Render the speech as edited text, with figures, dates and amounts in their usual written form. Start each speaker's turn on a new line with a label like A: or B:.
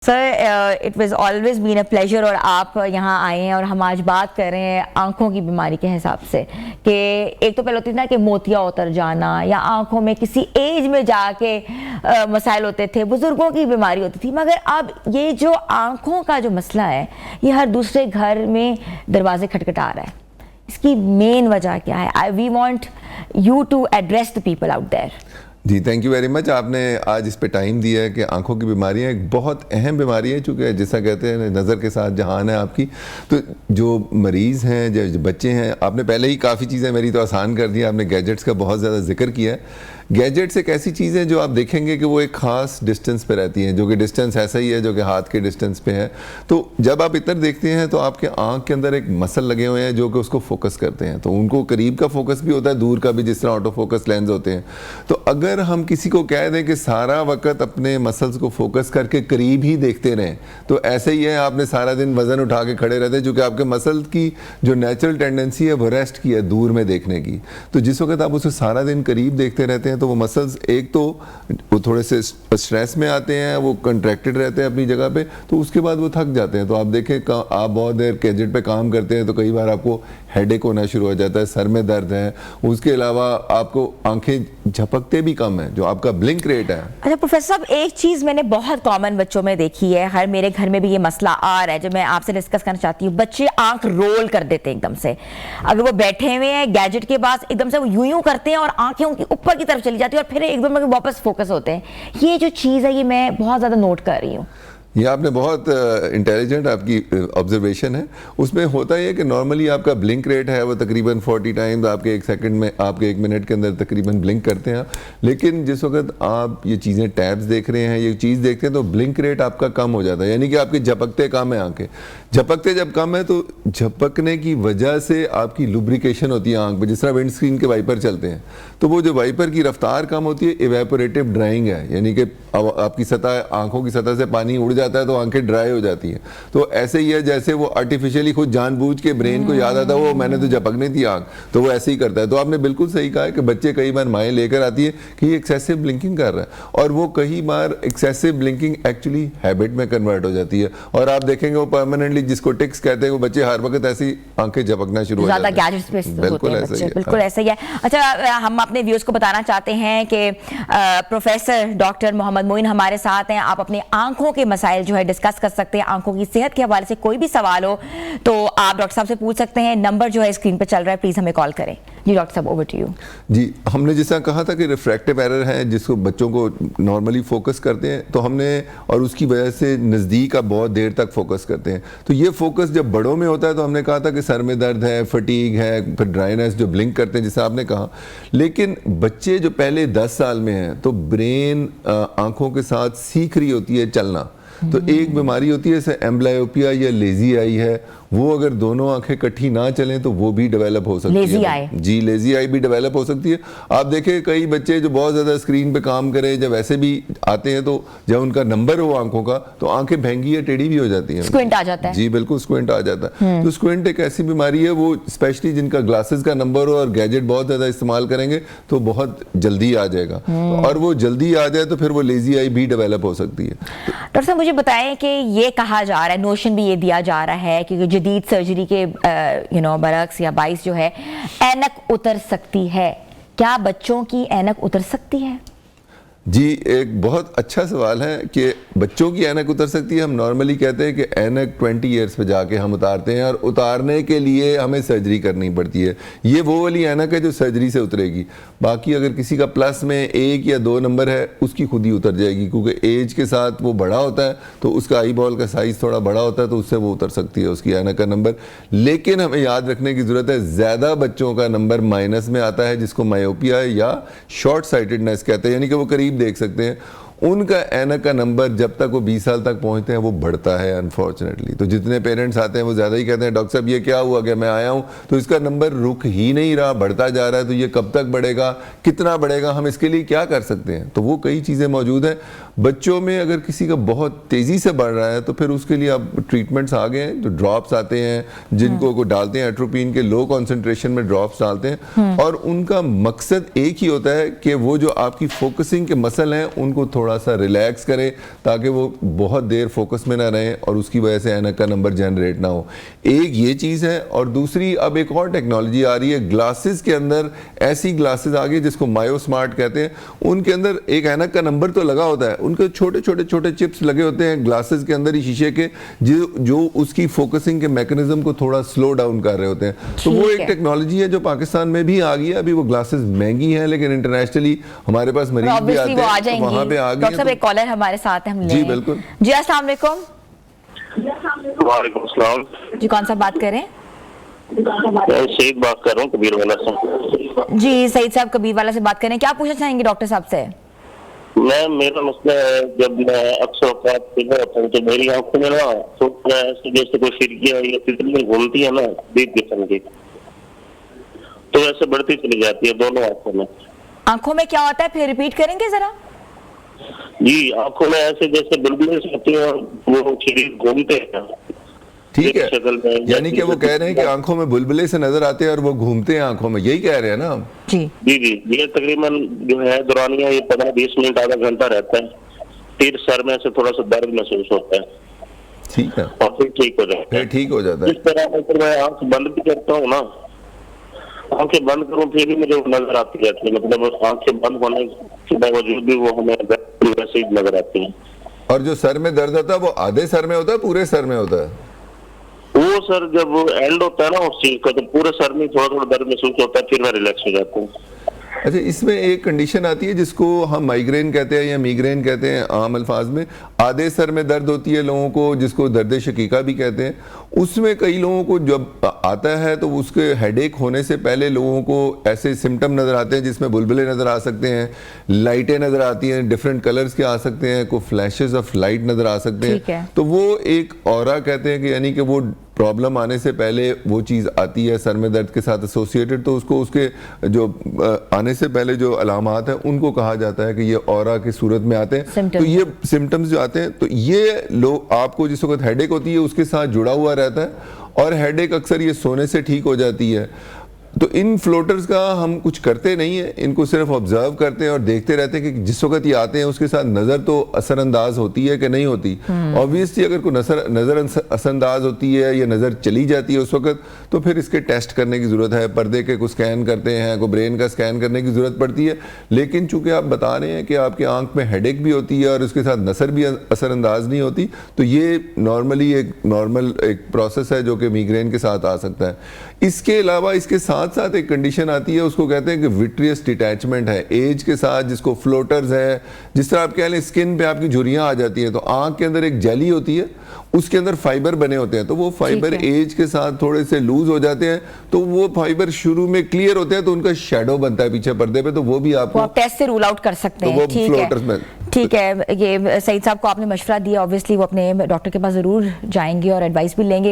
A: Sir it was always been a pleasure और आप यहाँ आए हैं और हम आज बात कर रहे हैं आंखों की बीमारी के हिसाब से कि एक तो पहले होती थी ना कि मोतिया उतर जाना या आंखों में किसी एज में जाके मसाइल होते थे, बुजुर्गों की बीमारी होती थी, मगर अब ये जो आंखों का जो मसला है ये हर दूसरे घर में दरवाजे खटखटा रहा है। इसकी मेन वजह क्या है? We want you to address the people out there.
B: जी थैंक यू वेरी मच। आपने आज इस पे टाइम दिया है कि आंखों की बीमारियां एक बहुत अहम बीमारी है, चूँकि जैसा कहते हैं नज़र के साथ जहान है आपकी। तो जो मरीज़ हैं, जो बच्चे हैं, आपने पहले ही काफ़ी चीज़ें मेरी तो आसान कर दी। आपने गैजेट्स का बहुत ज़्यादा जिक्र किया है। गैजेट्स एक ऐसी चीज़ है जो आप देखेंगे कि वो एक ख़ास डिस्टेंस पे रहती हैं, जो कि डिस्टेंस ऐसा ही है जो कि हाथ के डिस्टेंस पे है। तो जब आप इतर देखते हैं तो आपके आँख के अंदर एक मसल लगे हुए हैं जो कि उसको फोकस करते हैं। तो उनको करीब का फोकस भी होता है, दूर का भी, जिस तरह ऑटो फोकस लेंस होते हैं। तो अगर हम किसी को कह दें कि सारा वक्त अपने मसल्स को फोकस करके करीब ही देखते रहें, तो ऐसे ही है, आपने सारा दिन वजन उठा के खड़े रहते हैं, क्योंकि आपके मसल की जो नेचुरल टेंडेंसी है वो रेस्ट की है, दूर में देखने की। तो जिस वक्त आप उसे सारा दिन करीब देखते रहते हैं तो वो मसल्स एक तो वो थोड़े से स्ट्रेस में आते हैं, वो कंट्रैक्टेड रहते हैं अपनी जगह पे, तो उसके बाद वो थक जाते हैं। तो आप देखें आप बहुत देर गैजेट पे काम करते हैं तो कई बार आपको हेडेक होना शुरू हो जाता है, सर में दर्द है, उसके अलावा आपको आंखें झपकते भी कम है, जो आपका ब्लिंक रेट है।
A: अच्छा प्रोफेसर साहब, एक चीज मैंने बहुत कॉमन बच्चों में देखी है, हर मेरे घर में भी ये मसला आ रहा है जो मैं आपसे डिस्कस करना चाहती हूँ। बच्चे आंख रोल कर देते हैं एकदम से, अगर वो बैठे हुए हैं गैजेट के पास एकदम से वो यूं यूं करते हैं और आंखें उनकी ऊपर की तरफ चली जाती है और फिर एकदम वापस फोकस होते हैं। ये जो चीज है ये मैं बहुत ज्यादा नोट कर रही हूँ।
B: ये आपने बहुत इंटेलिजेंट आपकी ऑब्जर्वेशन है। उसमें होता है कि नॉर्मली आपका ब्लिंक रेट है वो तकरीबन 40 टाइम्स आपके एक सेकंड में, आपके एक मिनट के अंदर तकरीबन ब्लिंक करते हैं। लेकिन जिस वक्त आप ये चीज़ें टैब्स देख रहे हैं, ये चीज़ देखते हैं, तो ब्लिंक रेट आपका कम हो जाता है, यानी कि आपके झपकते कम है आंखें। झपकते जब कम है तो झपकने की वजह से आपकी लुब्रिकेशन होती है आंख पर, जिस तरह विंड स्क्रीन के वाइपर चलते हैं तो वो जो वाइपर की रफ्तार कम होती है, इवेपोरेटिव ड्राइंग है, यानी कि आपकी सतह, आंखों की सतह से पानी उड़ जाता है तो आंखें ड्राई हो जाती हैं। तो ऐसे ही है जैसे वो आर्टिफिशियली खुद जानबूझ के ब्रेन को याद आता है वो मैंने तो झपकनी थी आंख, तो वो ऐसे ही करता है। तो आपने बिल्कुल सही कहा है कि बच्चे कई बार माएँ लेकर आती है कि ये एक्सेसिव ब्लिंकिंग कर रहा है, और वो कई बार एक्सेसिव ब्लिंकिंग एक्चुअली हैबिट में कन्वर्ट हो जाती है, और आप देखेंगे वो परमानेंटली, जिसको टिक्स कहते हैं, वो बच्चे हर वक्त ऐसी आंखें झपकना शुरू हो जाते हैं,
A: गैजेट्स पे होते हैं बच्चे। बिल्कुल ऐसा ही है। अच्छा, हम अपने व्यूअर्स को बताना चाहते हैं कि प्रोफेसर डॉक्टर मोहम्मद मोइन हमारे साथ हैं। आप अपने आंखों के मसाइल जो है डिस्कस कर सकते हैं। आंखों की सेहत के हवाले से कोई भी सवाल हो तो आप डॉक्टर साहब से पूछ सकते हैं। नंबर जो है स्क्रीन पे चल रहा है, प्लीज हमें कॉल करें। जी डॉक्टर साहब, ओवर टू यू।
B: जी, हमने जैसा कहा था कि रिफ्रैक्टिव एरर है जिसको बच्चों को नॉर्मली फोकस करते हैं, तो हमने, और उसकी वजह से नज़दीक का बहुत देर तक फोकस करते हैं। तो ये फोकस जब बड़ों में होता है तो हमने कहा था कि सर में दर्द है, फटीग है, फिर ड्राइनेस, जो ब्लिंक करते हैं जैसा आपने कहा। लेकिन बच्चे जो पहले 10 साल में हैं तो ब्रेन आंखों के साथ सीख रही होती है चलना। तो एक बीमारी होती है जैसे एम्ब्लायोपिया या लेजी आई है, वो अगर दोनों आंखें इकट्ठी ना चलें तो वो भी डेवलप हो सकती है। जी, लेजी आई भी डेवलप हो सकती है। आप देखें कई बच्चे जो बहुत ज़्यादा स्क्रीन पे काम करें, जब ऐसे भी आते हैं तो जब उनका नंबर हो आंखों का तो आंखें भैंगी या टेढ़ी भी हो जाती हैं,
A: स्क्विंट आ जाता है।
B: जी बिल्कुल, स्क्विंट आ जाता है। तो स्क्विंट एक ऐसी बीमारी है, वो स्पेशली जिनका ग्लासेस का नंबर हो और गैजेट बहुत ज़्यादा इस्तेमाल करेंगे तो बहुत जल्दी आ जाएगा, और वो जल्दी आ जाए तो फिर वो लेजी आई भी डेवलप हो सकती है।
A: डॉक्टर साहब, मुझे बताएं कि ये कहा जा रहा है, नोशन भी ये दिया जा रहा है कि जदीद सर्जरी के बरक्स या बाइस जो है ऐनक उतर सकती है। क्या बच्चों की ऐनक उतर सकती है?
B: जी, एक बहुत अच्छा सवाल है कि बच्चों की ऐनक उतर सकती है। हम नॉर्मली कहते हैं कि ऐनक 20 ईयर्स पे जाके हम उतारते हैं, और उतारने के लिए हमें सर्जरी करनी पड़ती है। ये वो वाली ऐनक है जो सर्जरी से उतरेगी। बाकी अगर किसी का प्लस में 1 या 2 नंबर है, उसकी खुद ही उतर जाएगी, क्योंकि एज के साथ वो बड़ा होता है तो उसका आई बॉल का साइज़ थोड़ा बड़ा होता है, तो उससे वो उतर सकती है उसकी ऐनक का नंबर। लेकिन हमें याद रखने की ज़रूरत है, ज़्यादा बच्चों का नंबर माइनस में आता है, जिसको मायोपिया या शॉर्ट साइटेडनेस कहते हैं, यानी कि वो करीब देख सकते हैं। उनका ऐनक का नंबर जब तक वो 20 साल तक पहुंचते हैं वो बढ़ता है अनफॉर्चुनेटली। तो जितने पेरेंट्स आते हैं वो ज़्यादा ही कहते हैं, डॉक्टर साहब ये क्या हुआ कि मैं आया हूं तो इसका नंबर रुक ही नहीं रहा, बढ़ता जा रहा है, तो ये कब तक बढ़ेगा, कितना बढ़ेगा, हम इसके लिए क्या कर सकते हैं? तो वो कई चीज़ें मौजूद हैं। बच्चों में अगर किसी का बहुत तेजी से बढ़ रहा है तो फिर उसके लिए अब ट्रीटमेंट्स आ गए हैं, जो ड्रॉप्स आते हैं जिनको को डालते हैं, एट्रोपिन के लो कॉन्सेंट्रेशन में ड्रॉप्स डालते हैं, और उनका मकसद एक ही होता है कि वो जो आपकी फोकसिंग के मसल हैं उनको थोड़ा सा रिलैक्स करे ताकि वो बहुत देर फोकस में ना रहे और उसकी वजह से ऐनक का नंबर जनरेट ना हो। एक ये चीज़ है, और दूसरी अब एक और टेक्नोलॉजी आ रही है, ग्लासेस के अंदर ऐसी ग्लासेस आ गई जिसको मायो स्मार्ट कहते हैं, उनके अंदर एक ऐनक का नंबर तो लगा होता है, उनके छोटे छोटे छोटे चिप्स लगे होते हैं ग्लासेस के अंदर ही शीशे के, जो उसकी फोकसिंग के मैकेनिज्म को थोड़ा स्लो डाउन कर रहे होते हैं। तो वो एक टेक्नोलॉजी है जो पाकिस्तान में भी आ गई है। अभी वो ग्लासेस महंगी हैं लेकिन इंटरनेशनली हमारे पास मरीज भी आते हैं, तो वहाँ पे आ गई।
A: डॉक्टर साहब एक कॉलर हमारे साथ है, हम ले।
B: जी बिल्कुल
A: जी, अस्सलाम वालेकुम।
C: वालेकुम सलाम
A: जी, कौन सा बात करें?
C: मैं सईद बात कर रहा हूँ कबीर वाला से।
A: जी सईद साहब कबीर वाला से बात करें, क्या पूछना चाहेंगे डॉक्टर साहब से?
C: मेरा मसला है, जब मैं अक्सर औकात फिर होता हूँ तो मेरी आंखों में ना तो ऐसे जैसे कोई फिरकियाँ या तितलियाँ घूमती है ना, बीच किस्म की, तो ऐसे बढ़ती चली जाती है दोनों आंखों में।
A: आंखों में क्या होता है, फिर रिपीट करेंगे जरा?
C: जी, आंखों में ऐसे जैसे बुलबुले से होती है, वो शरीर घूमते हैं।
B: ठीक है, यानी कि वो कह रहे हैं कि आंखों में बुलबुले से नजर आते हैं और वो घूमते हैं आंखों में, यही कह रहे हैं ना आप?
A: जी
C: जी जी, ये तकरीबन जो है दौरानिया ये 15-20 मिनट आधा घंटा रहता है, फिर सर में से थोड़ा सा दर्द महसूस होता है।
B: ठीक है,
C: और फिर ठीक हो जाता है।
B: फिर ठीक हो जाता है।
C: इस तरह अगर मैं आंख बंद भी करता हूँ ना, आंखें बंद करूँ फिर भी मुझे नजर आती रहती है, मतलब आंखें बंद होने के बावजूद भी वो हमें वैसे ही नजर आती है।
B: और जो सर में दर्द होता है वो आधे सर में होता है, पूरे सर में होता है?
C: वो सर जब एंड होता है ना उस चीज का, तो पूरे सर में थोड़ा थोड़ा दर्द महसूस होता है, फिर मैं रिलैक्स हो जाता हूँ।
B: अच्छा, इसमें एक कंडीशन आती है जिसको हम माइग्रेन कहते हैं या मिग्रेन कहते हैं आम अल्फाज में। आधे सर में दर्द होती है लोगों को, जिसको दर्द शकीका भी कहते हैं। उसमें कई लोगों को जब आता है तो उसके हेडेक होने से पहले लोगों को ऐसे सिम्टम नज़र आते हैं जिसमें बुलबुले नज़र आ सकते हैं, लाइटें नज़र आती हैं, डिफरेंट कलर्स के आ सकते हैं, कोई फ्लैशेस ऑफ लाइट नज़र आ सकते हैं। तो वो एक ऑरा कहते हैं कि यानी कि वो प्रॉब्लम आने से पहले वो चीज़ आती है सर में दर्द के साथ एसोसिएटेड, तो उसको उसके जो आने से पहले जो अलामात हैं उनको कहा जाता है कि ये ऑरा की सूरत में आते हैं। तो ये सिम्टम्स जो आते हैं, तो ये लोग आपको जिस वक्त हेडेक होती है उसके साथ जुड़ा हुआ रहता है, और हेडेक अक्सर ये सोने से ठीक हो जाती है। तो इन फ्लोटर्स का हम कुछ करते नहीं है, इनको सिर्फ ऑब्जर्व करते हैं और देखते रहते हैं कि जिस वक्त ये आते हैं उसके साथ नज़र तो असरअंदाज होती है कि नहीं होती। ऑब्वियसली अगर कोई नज़र असरअंदाज होती है या नज़र चली जाती है उस वक्त, तो फिर इसके टेस्ट करने की ज़रूरत है, पर्दे के को स्कैन करते हैं, को ब्रेन का स्कैन करने की ज़रूरत पड़ती है। लेकिन चूँकि आप बता रहे हैं कि आपकी आंख में हेडेक भी होती है और उसके साथ नज़र भी असरअंदाज नहीं होती, तो ये नॉर्मली एक प्रोसेस है जो कि मिग्रेन के साथ आ सकता है। इसके अलावा इसके साथ साथ एक कंडीशन आती है, उसको कहते हैं कि विट्रियस डिटैचमेंट है एज के साथ, जिसको फ्लोटर्स है। जिस तरह आप कह लें स्किन पे आपकी झुर्रियाँ आ जाती हैं, तो आंख के अंदर एक जेली होती है, उसके अंदर फाइबर बने होते हैं, तो वो फाइबर एज के साथ थोड़े से लूज हो जाते हैं, तो वो फाइबर शुरू में क्लियर होते हैं तो उनका शेडो बनता है पीछे पर्दे पे, तो वो भी आपको
A: टेस्ट से रूल आउट कर सकते हैं। ठीक है, ये सईद साहब को आपने मशवरा दिया, ऑब्वियसली वो अपने डॉक्टर के पास जरूर जाएंगे और एडवाइस भी लेंगे।